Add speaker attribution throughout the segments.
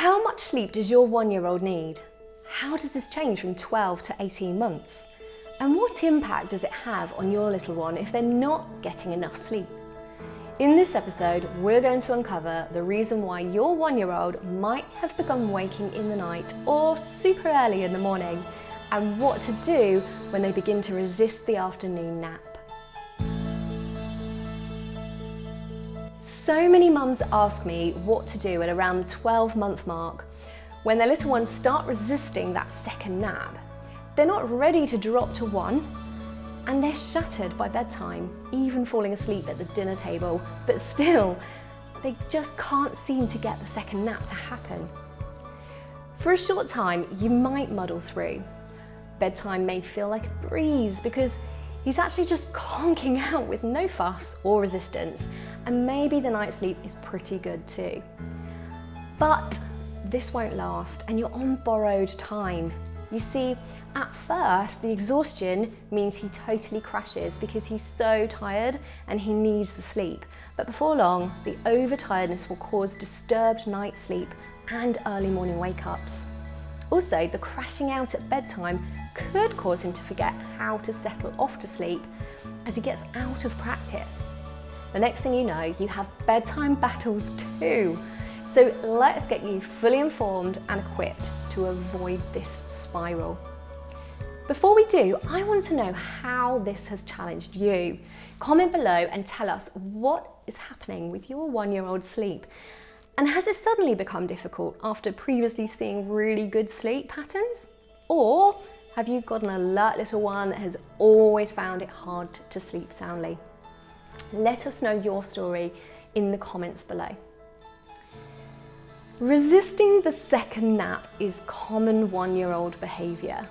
Speaker 1: How much sleep does your 1-year-old need? How does this change from 12 to 18 months? And what impact does it have on your little one if they're not getting enough sleep? In this episode, we're going to uncover the reason why your 1-year-old might have begun waking in the night or super early in the morning, and what to do when they begin to resist the afternoon nap. So many mums ask me what to do at around the 12-month mark when their little ones start resisting that second nap. They're not ready to drop to 1, and they're shattered by bedtime, even falling asleep at the dinner table, but still, they just can't seem to get the second nap to happen. For a short time, you might muddle through. Bedtime may feel like a breeze because he's actually just conking out with no fuss or resistance, and maybe the night's sleep is pretty good too. But this won't last, and you're on borrowed time. You see, at first, the exhaustion means he totally crashes because he's so tired and he needs the sleep. But before long, the overtiredness will cause disturbed night sleep and early morning wake-ups. Also, the crashing out at bedtime could cause him to forget how to settle off to sleep as he gets out of practice. The next thing you know, you have bedtime battles too. So let's get you fully informed and equipped to avoid this spiral. Before we do, I want to know how this has challenged you. Comment below and tell us what is happening with your 1-year-old sleep. And has it suddenly become difficult after previously seeing really good sleep patterns? Or have you got an alert little one that has always found it hard to sleep soundly? Let us know your story in the comments below. Resisting the second nap is common 1-year-old behaviour.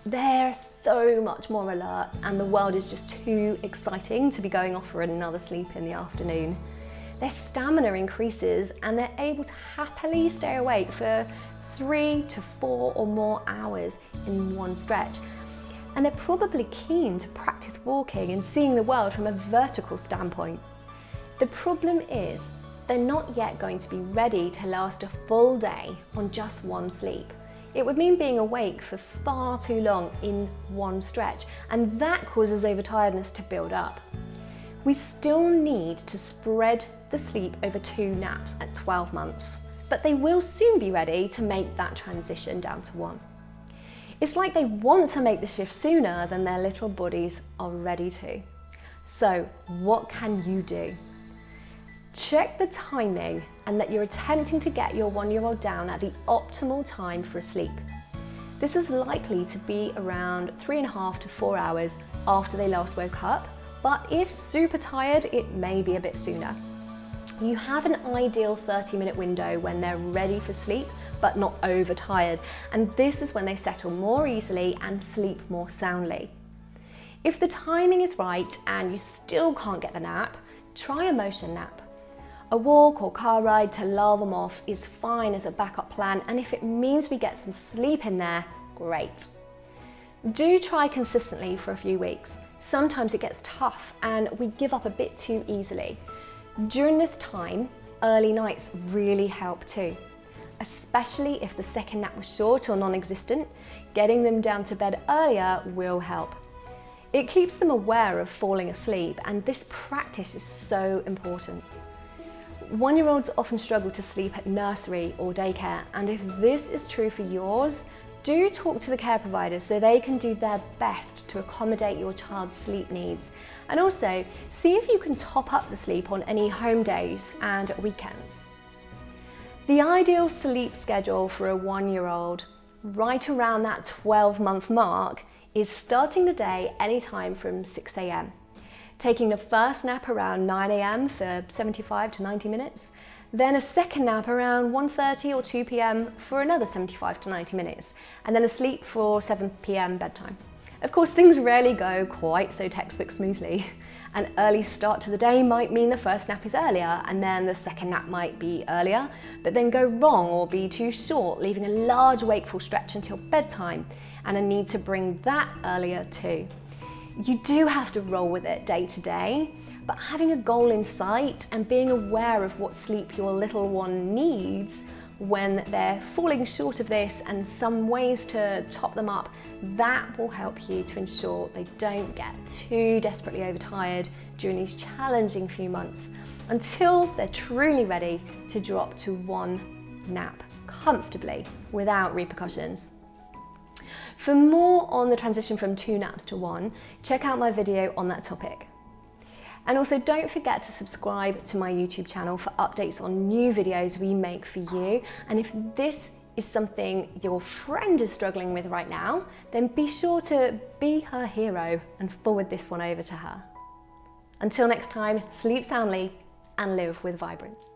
Speaker 1: They're so much more alert and the world is just too exciting to be going off for another sleep in the afternoon. Their stamina increases and they're able to happily stay awake for 3 to 4 or more hours in one stretch. And they're probably keen to practice walking and seeing the world from a vertical standpoint. The problem is, they're not yet going to be ready to last a full day on just one sleep. It would mean being awake for far too long in one stretch, and that causes overtiredness to build up. We still need to spread the sleep over 2 naps at 12 months, but they will soon be ready to make that transition down to 1. It's like they want to make the shift sooner than their little bodies are ready to. So what can you do? Check the timing and that you're attempting to get your 1-year-old down at the optimal time for a sleep. This is likely to be around 3.5 to 4 hours after they last woke up, but if super tired, it may be a bit sooner. You have an ideal 30-minute window when they're ready for sleep, but not overtired, and this is when they settle more easily and sleep more soundly. If the timing is right and you still can't get the nap, try a motion nap. A walk or car ride to lull them off is fine as a backup plan, and if it means we get some sleep in there, great. Do try consistently for a few weeks. Sometimes it gets tough and we give up a bit too easily. During this time, early nights really help too. Especially if the second nap was short or non-existent, getting them down to bed earlier will help. It keeps them aware of falling asleep, and this practice is so important. 1-year-olds often struggle to sleep at nursery or daycare, and if this is true for yours, do talk to the care provider so they can do their best to accommodate your child's sleep needs. And also, see if you can top up the sleep on any home days and weekends. The ideal sleep schedule for a 1-year-old, right around that 12-month mark, is starting the day anytime from 6 a.m. Taking the first nap around 9 a.m. for 75 to 90 minutes, then a second nap around 1:30 or 2 p.m. for another 75 to 90 minutes, and then a sleep for 7 p.m. bedtime. Of course, things rarely go quite so textbook smoothly. An early start to the day might mean the first nap is earlier, and then the second nap might be earlier, but then go wrong or be too short, leaving a large wakeful stretch until bedtime, and a need to bring that earlier too. You do have to roll with it day to day, but having a goal in sight and being aware of what sleep your little one needs when they're falling short of this and some ways to top them up, that will help you to ensure they don't get too desperately overtired during these challenging few months until they're truly ready to drop to one nap comfortably without repercussions. For more on the transition from 2 naps to 1, check out my video on that topic. And also don't forget to subscribe to my YouTube channel for updates on new videos we make for you. And if this is something your friend is struggling with right now, then be sure to be her hero and forward this one over to her. Until next time, sleep soundly and live with vibrance.